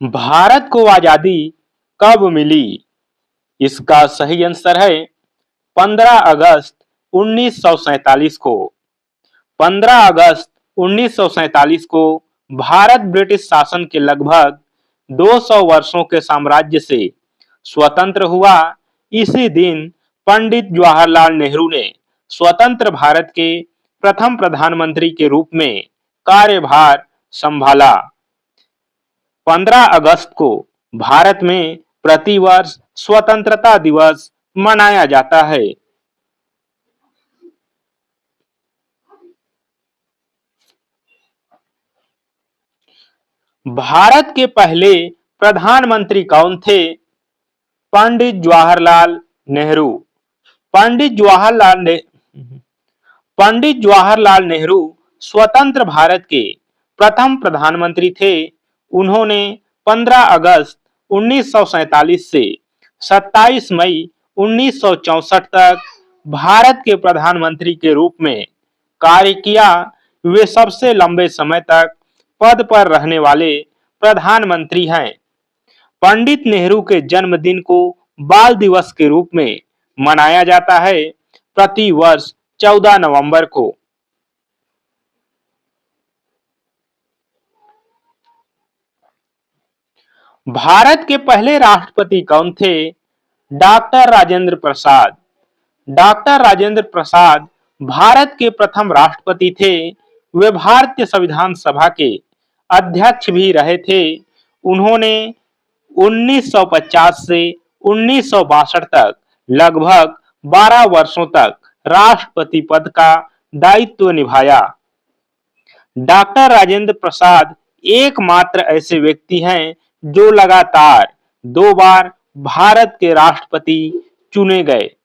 भारत को आजादी कब मिली? इसका सही आंसर है 15 अगस्त 1947 को। 15 अगस्त 1947 को भारत ब्रिटिश शासन के लगभग 200 वर्षों के साम्राज्य से स्वतंत्र हुआ। इसी दिन पंडित जवाहरलाल नेहरू ने स्वतंत्र भारत के प्रथम प्रधानमंत्री के रूप में कार्यभार संभाला। 15 अगस्त को भारत में प्रतिवर्ष स्वतंत्रता दिवस मनाया जाता है। भारत के पहले प्रधानमंत्री कौन थे? पंडित जवाहरलाल नेहरू। पंडित जवाहरलाल ने पंडित जवाहरलाल नेहरू स्वतंत्र भारत के प्रथम प्रधानमंत्री थे। उन्होंने 15 अगस्त 1947 से 27 मई 1964 तक भारत के प्रधानमंत्री के रूप में कार्य किया। वे सबसे लंबे समय तक पद पर रहने वाले प्रधानमंत्री हैं। पंडित नेहरू के जन्मदिन को बाल दिवस के रूप में मनाया जाता है, प्रति वर्ष 14 नवंबर को। भारत के पहले राष्ट्रपति कौन थे? डॉक्टर राजेंद्र प्रसाद। डॉक्टर राजेंद्र प्रसाद भारत के प्रथम राष्ट्रपति थे। वे भारतीय संविधान सभा के अध्यक्ष भी रहे थे। उन्होंने 1950 से 1962 तक लगभग 12 वर्षों तक राष्ट्रपति पद का दायित्व निभाया। डॉक्टर राजेंद्र प्रसाद एकमात्र ऐसे व्यक्ति हैं जो लगातार 2 बार भारत के राष्ट्रपति चुने गए।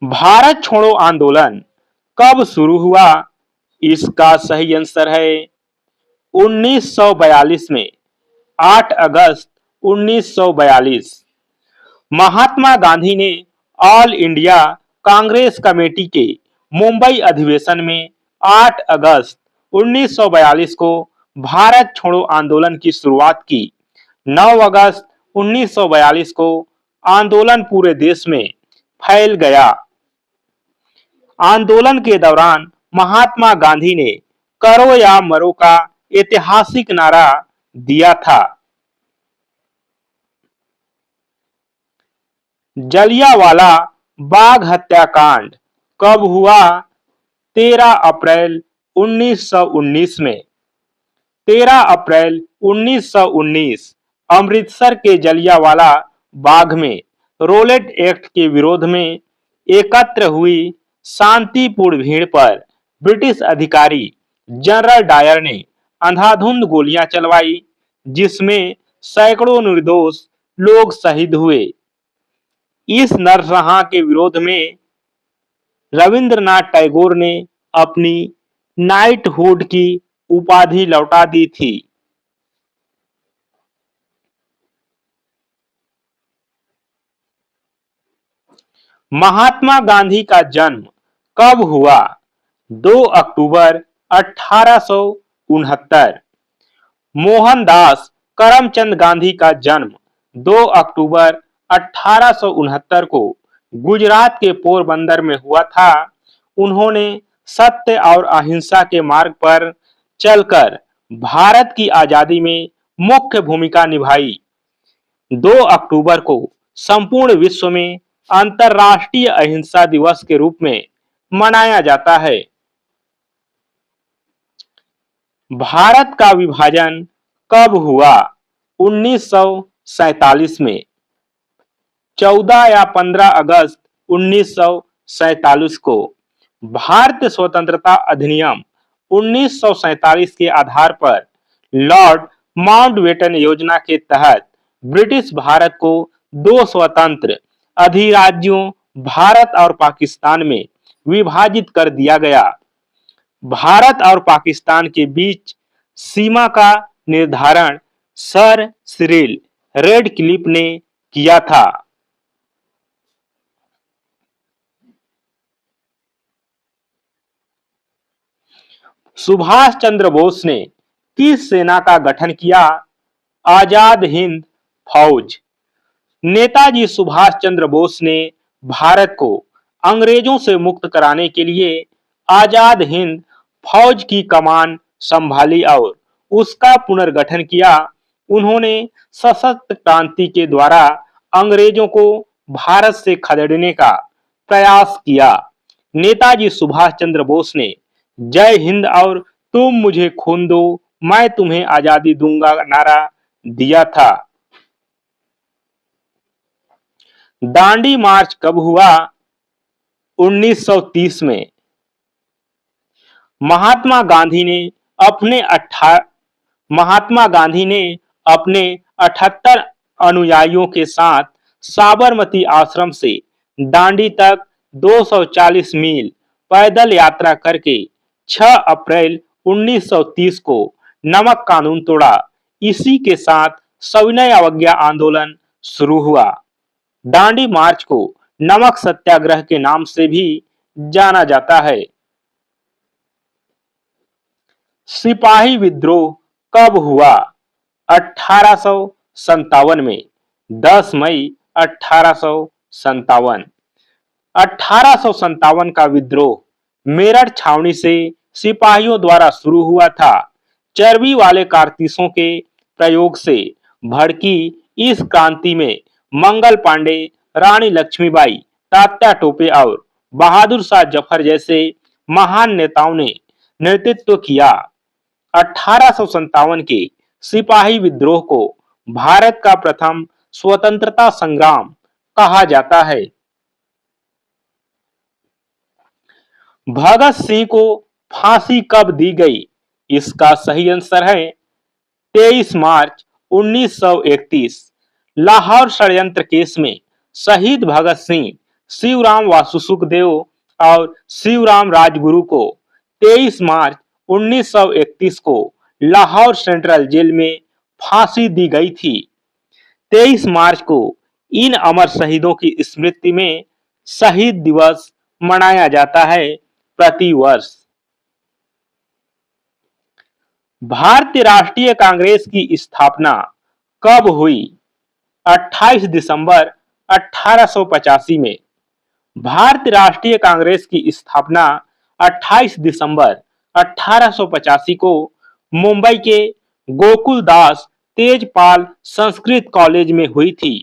भारत छोड़ो आंदोलन कब शुरू हुआ? इसका सही आंसर है 1942 में। 8 अगस्त 1942 महात्मा गांधी ने ऑल इंडिया कांग्रेस कमेटी के मुंबई अधिवेशन में 8 अगस्त 1942 को भारत छोड़ो आंदोलन की शुरुआत की। 9 अगस्त 1942 को आंदोलन पूरे देश में फैल गया। आंदोलन के दौरान महात्मा गांधी ने करो या मरो का ऐतिहासिक नारा दिया था। जलियांवाला बाग हत्याकांड कब हुआ? 13 अप्रैल 1919 में। 13 अप्रैल 1919 अमृतसर के जलियांवाला बाग में रोलेट एक्ट के विरोध में एकत्र हुई शांतिपूर्ण भीड़ पर ब्रिटिश अधिकारी जनरल डायर ने अंधाधुंध गोलियां चलवाई, जिसमें सैकड़ों निर्दोष लोग शहीद हुए। इस नरसंहार के विरोध में रविंद्रनाथ टैगोर ने अपनी नाइटहुड की उपाधि लौटा दी थी। महात्मा गांधी का जन्म कब हुआ? 2 अक्टूबर 1869। मोहनदास करमचंद गांधी का जन्म 2 अक्टूबर 1869 को गुजरात के पोरबंदर में हुआ था। उन्होंने सत्य और अहिंसा के मार्ग पर चलकर भारत की आजादी में मुख्य भूमिका निभाई। 2 अक्टूबर को संपूर्ण विश्व में अंतर्राष्ट्रीय अहिंसा दिवस के रूप में मनाया जाता है। भारत का विभाजन कब हुआ? 1947 में। 14 या 15 अगस्त 1947 को भारतीय स्वतंत्रता अधिनियम 1947 के आधार पर लॉर्ड माउंटबेटन योजना के तहत ब्रिटिश भारत को 2 स्वतंत्र अधिराज्यों भारत और पाकिस्तान में विभाजित कर दिया गया। भारत और पाकिस्तान के बीच सीमा का निर्धारण सर सिरिल रेडक्लिफ ने किया था। सुभाष चंद्र बोस ने किस सेना का गठन किया? आजाद हिंद फौज। नेताजी सुभाष चंद्र बोस ने भारत को अंग्रेजों से मुक्त कराने के लिए आजाद हिंद फौज की कमान संभाली और उसका पुनर्गठन किया। उन्होंने सशक्त क्रांति के द्वारा अंग्रेजों को भारत से खदेड़ने का प्रयास किया। नेताजी सुभाष चंद्र बोस ने जय हिंद और तुम मुझे खून दो मैं तुम्हें आजादी दूंगा नारा दिया था। दांडी मार्च कब हुआ? 1930 में। महात्मा गांधी ने अपने 78 अनुयायियों के साथ साबरमती आश्रम से दांडी तक 240 मील पैदल यात्रा करके 6 अप्रैल 1930 को नमक कानून तोड़ा। इसी के साथ सविनय अवज्ञा आंदोलन शुरू हुआ। दांडी मार्च को नमक सत्याग्रह के नाम से भी जाना जाता है। सिपाही विद्रोह कब हुआ? 1857 में। 10 मई 1857। 1857 का विद्रोह मेरठ छावनी से सिपाहियों द्वारा शुरू हुआ था। चर्बी वाले कारतूसों के प्रयोग से भड़की इस क्रांति में मंगल पांडे, रानी लक्ष्मीबाई, तात्या टोपे और बहादुर शाह जफर जैसे महान नेताओं ने नेतृत्व किया। 1857 के सिपाही विद्रोह को भारत का प्रथम स्वतंत्रता संग्राम कहा जाता है। भगत सिंह को फांसी कब दी गई? इसका सही आंसर है 23 मार्च 1931। लाहौर षड्यंत्र केस में शहीद भगत सिंह शिवराम वासु सुखदेव और शिवराम राजगुरु को 23 मार्च 1931 को लाहौर सेंट्रल जेल में फांसी दी गई थी। 23 मार्च को इन अमर शहीदों की स्मृति में शहीद दिवस मनाया जाता है प्रति वर्ष। भारतीय राष्ट्रीय कांग्रेस की स्थापना कब हुई? 28 दिसंबर 1885 में। भारतीय राष्ट्रीय कांग्रेस की स्थापना 28 दिसंबर 1885 को मुंबई के गोकुलदास तेजपाल संस्कृत कॉलेज में हुई थी।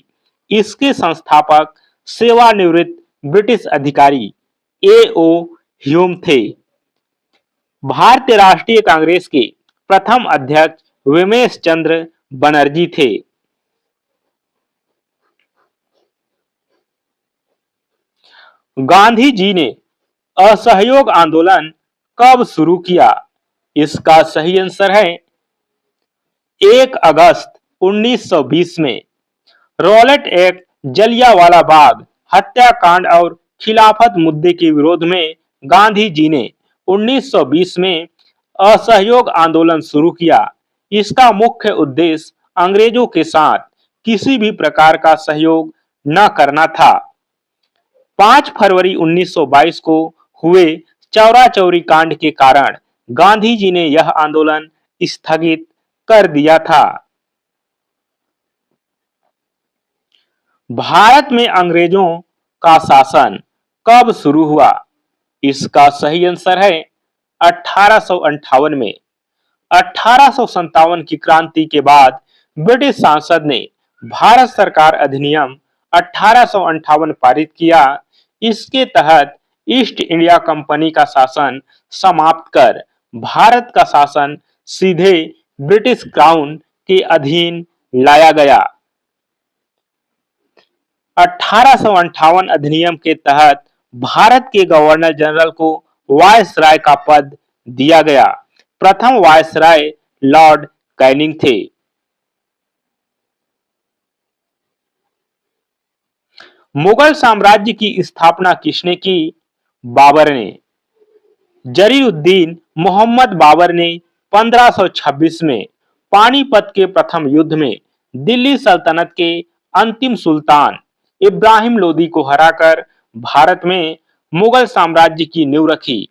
इसके संस्थापक सेवानिवृत्त ब्रिटिश अधिकारी A.O. ह्यूम थे। भारतीय राष्ट्रीय कांग्रेस के प्रथम अध्यक्ष विमेश चंद्र बनर्जी थे। गांधी जी ने असहयोग आंदोलन कब शुरू किया? इसका सही आंसर है 1 अगस्त 1920 में। रॉलेट एक्ट, जलियांवाला बाग हत्याकांड और खिलाफत मुद्दे के विरोध में गांधी जी ने 1920 में असहयोग आंदोलन शुरू किया। इसका मुख्य उद्देश्य अंग्रेजों के साथ किसी भी प्रकार का सहयोग न करना था। 5 फरवरी 1922 को हुए चौरा चौरी कांड के कारण गांधी जी ने यह आंदोलन स्थगित कर दिया था। भारत में अंग्रेजों का शासन कब शुरू हुआ? इसका सही आंसर है 1858 में। 1857 की क्रांति के बाद ब्रिटिश संसद ने भारत सरकार अधिनियम 1858 पारित किया। इसके तहत ईस्ट इंडिया कंपनी का शासन समाप्त कर भारत का शासन सीधे ब्रिटिश क्राउन के अधीन लाया गया। 1858 अधिनियम के तहत भारत के गवर्नर जनरल को वायसराय का पद दिया गया। प्रथम वायसराय लॉर्ड कैनिंग थे। मुगल साम्राज्य की स्थापना किसने की? बाबर ने। जरीउद्दीन मोहम्मद बाबर ने 1526 में पानीपत के प्रथम युद्ध में दिल्ली सल्तनत के अंतिम सुल्तान इब्राहिम लोदी को हराकर भारत में मुगल साम्राज्य की नींव रखी।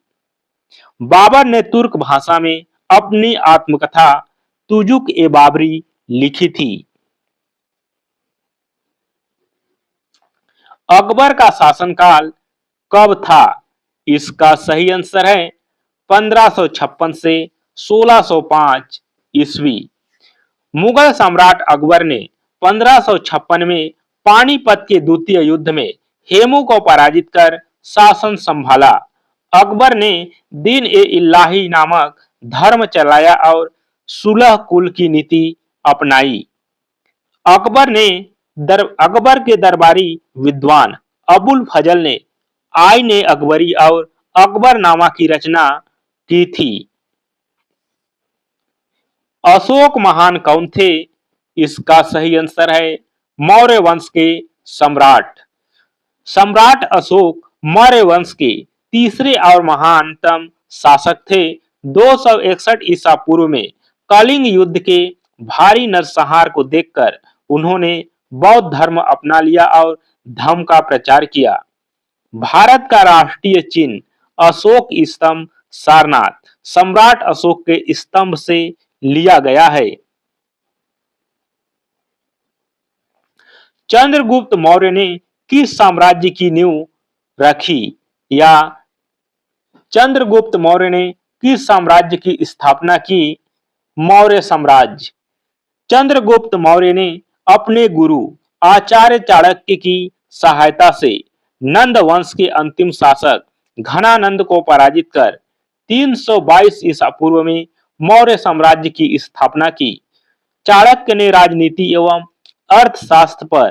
बाबर ने तुर्क भाषा में अपनी आत्मकथा तुजुक ए बाबरी लिखी थी। अकबर का शासनकाल कब था? इसका सही आंसर है 1556 से 1605 ईस्वी। मुगल सम्राट अकबर ने 1556 में पानीपत के द्वितीय युद्ध में हेमू को पराजित कर शासन संभाला। अकबर ने दीन ए इलाही नामक धर्म चलाया और सुलह कुल की नीति अपनाई। अकबर के दरबारी विद्वान अबुल फजल ने आईन ए अकबरी और अकबरनामा की रचना की थी। अशोक महान कौन थे? इसका सही आंसर है मौर्य वंश के सम्राट। सम्राट अशोक मौर्य वंश के तीसरे और महानतम शासक थे। 261 ईसा पूर्व में कलिंग युद्ध के भारी नरसंहार को देखकर उन्होंने बौद्ध धर्म अपना लिया और धम्म का प्रचार किया। भारत का राष्ट्रीय चिन्ह अशोक स्तंभ सारनाथ सम्राट अशोक के स्तंभ से लिया गया है। चंद्रगुप्त मौर्य ने किस साम्राज्य की नींव रखी? या चंद्रगुप्त मौर्य ने किस साम्राज्य की स्थापना की? मौर्य साम्राज्य। चंद्रगुप्त मौर्य ने अपने गुरु आचार्य चाणक्य की सहायता से नंद वंश के अंतिम शासक घनानंद को पराजित कर 322 ईसा पूर्व में मौर्य साम्राज्य की स्थापना की। चाणक्य ने राजनीति एवं अर्थशास्त्र पर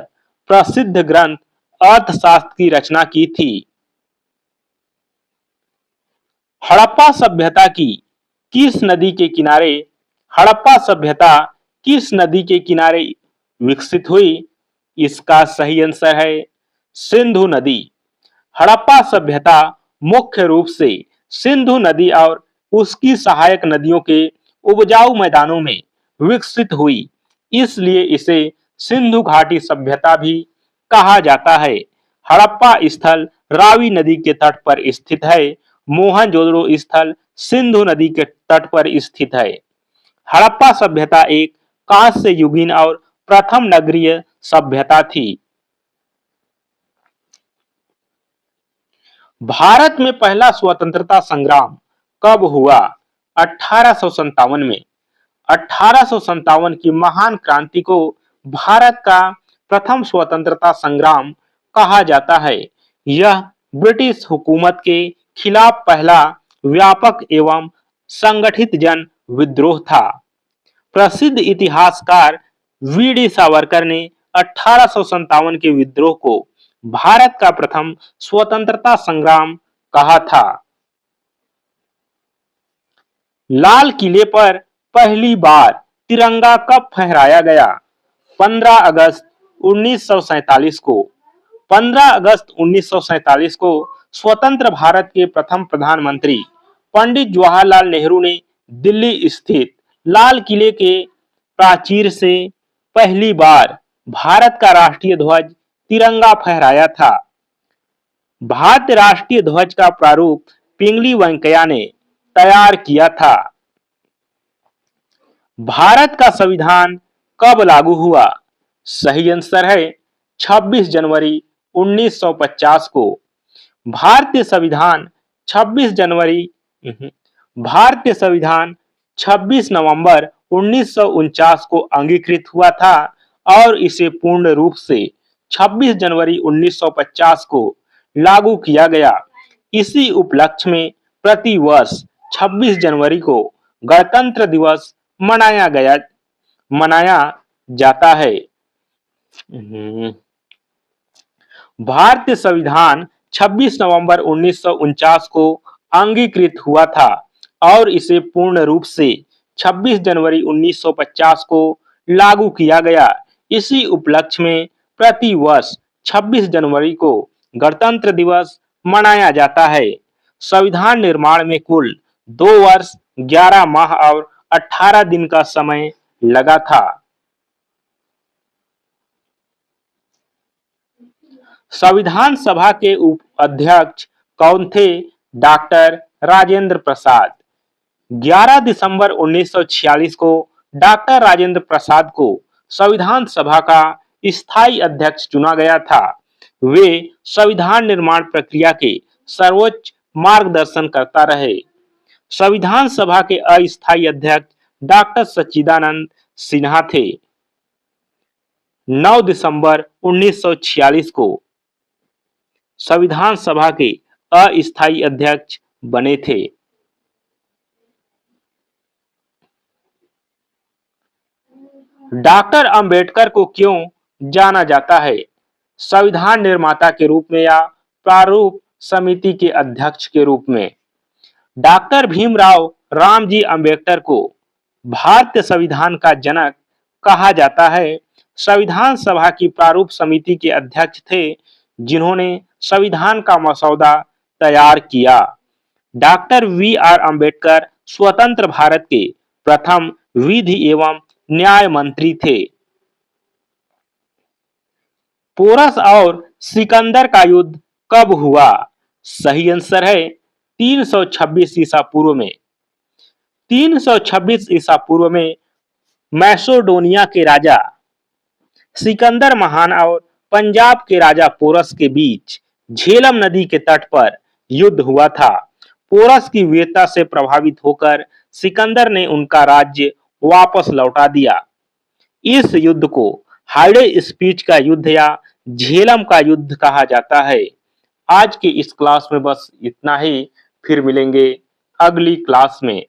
प्रसिद्ध ग्रंथ अर्थशास्त्र की रचना की थी। हड़प्पा सभ्यता की किस नदी के किनारे हड़प्पा सभ्यता किस नदी के किनारे विकसित हुई? इसका सही आंसर है सिंधु नदी। हड़प्पा सभ्यता मुख्य रूप से सिंधु नदी और उसकी सहायक नदियों के उपजाऊ मैदानों में विकसित हुई, इसलिए इसे सिंधु घाटी सभ्यता भी कहा जाता है। हड़प्पा स्थल रावी नदी के तट पर स्थित है। मोहनजोदड़ो स्थल सिंधु नदी के तट पर स्थित है। हड़प्पा सभ्यता एक कांस्य युगीन और प्रथम नगरीय सभ्यता थी। भारत में पहला स्वतंत्रता संग्राम कब हुआ? 1857 में। 1857 की महान क्रांति को भारत का प्रथम स्वतंत्रता संग्राम कहा जाता है। यह ब्रिटिश हुकूमत के खिलाफ पहला व्यापक एवं संगठित जन विद्रोह था। प्रसिद्ध इतिहासकार वी.डी. सावरकर ने 1857 के विद्रोह को भारत का प्रथम स्वतंत्रता संग्राम कहा था। लाल किले पर पहली बार तिरंगा कब फहराया गया? 15 अगस्त 1947 को। 15 अगस्त 1947 को स्वतंत्र भारत के प्रथम प्रधानमंत्री पंडित जवाहरलाल नेहरू ने दिल्ली स्थित लाल किले के प्राचीर से पहली बार भारत का राष्ट्रीय ध्वज तिरंगा फहराया था। भारतीय राष्ट्रीय ध्वज का प्रारूप पिंगली वेंकैया ने तैयार किया था। भारत का संविधान कब लागू हुआ? सही आंसर है 26 जनवरी 1950 को। भारतीय संविधान 26 जनवरी भारतीय संविधान 26 नवंबर 1949 को अंगीकृत हुआ था और इसे पूर्ण रूप से 26 जनवरी 1950 को लागू किया गया। इसी उपलक्ष्य में प्रति वर्ष 26 जनवरी को गणतंत्र दिवस मनाया जाता है। भारतीय संविधान 26 नवंबर 1949 को अंगीकृत हुआ था और इसे पूर्ण रूप से 26 जनवरी 1950 को लागू किया गया। इसी उपलक्ष्य में प्रति वर्ष 26 जनवरी को गणतंत्र दिवस मनाया जाता है। संविधान निर्माण में कुल 2 वर्ष 11 माह और 18 दिन का समय लगा था। संविधान सभा के अध्यक्ष कौन थे? डॉक्टर राजेंद्र प्रसाद। 11 दिसंबर 1946 को डॉक्टर राजेंद्र प्रसाद को संविधान सभा का स्थायी अध्यक्ष चुना गया था। वे संविधान निर्माण प्रक्रिया के सर्वोच्च मार्गदर्शनकर्ता रहे। संविधान सभा के अस्थायी अध्यक्ष डॉक्टर सच्चिदानंद सिन्हा थे। 9 दिसंबर 1946 को संविधान सभा के अस्थायी अध्यक्ष बने थे। डॉक्टर अंबेडकर को क्यों जाना जाता है? संविधान निर्माता के रूप में या प्रारूप समिति के अध्यक्ष के रूप में? डॉक्टर भीमराव रामजी अंबेडकर को भारतीय संविधान का जनक कहा जाता है। संविधान सभा की प्रारूप समिति के अध्यक्ष थे, जिन्होंने संविधान का मसौदा तैयार किया। Doctor VR. अंबेडकर स्वतंत्र भारत के प्रथम विधि एवं न्याय मंत्री थे। पोरस और सिकंदर का युद्ध कब हुआ? सही आंसर है 326 ईसा पूर्व में। 326 ईसा पूर्व में मैसेडोनिया के राजा सिकंदर महान और पंजाब के राजा पोरस के बीच झेलम नदी के तट पर युद्ध हुआ था। पोरस की वीरता से प्रभावित होकर सिकंदर ने उनका राज्य वापस लौटा दिया। इस युद्ध को हाइडे स्पीच का युद्ध या झेलम का युद्ध कहा जाता है। आज के इस क्लास में बस इतना ही। फिर मिलेंगे अगली क्लास में।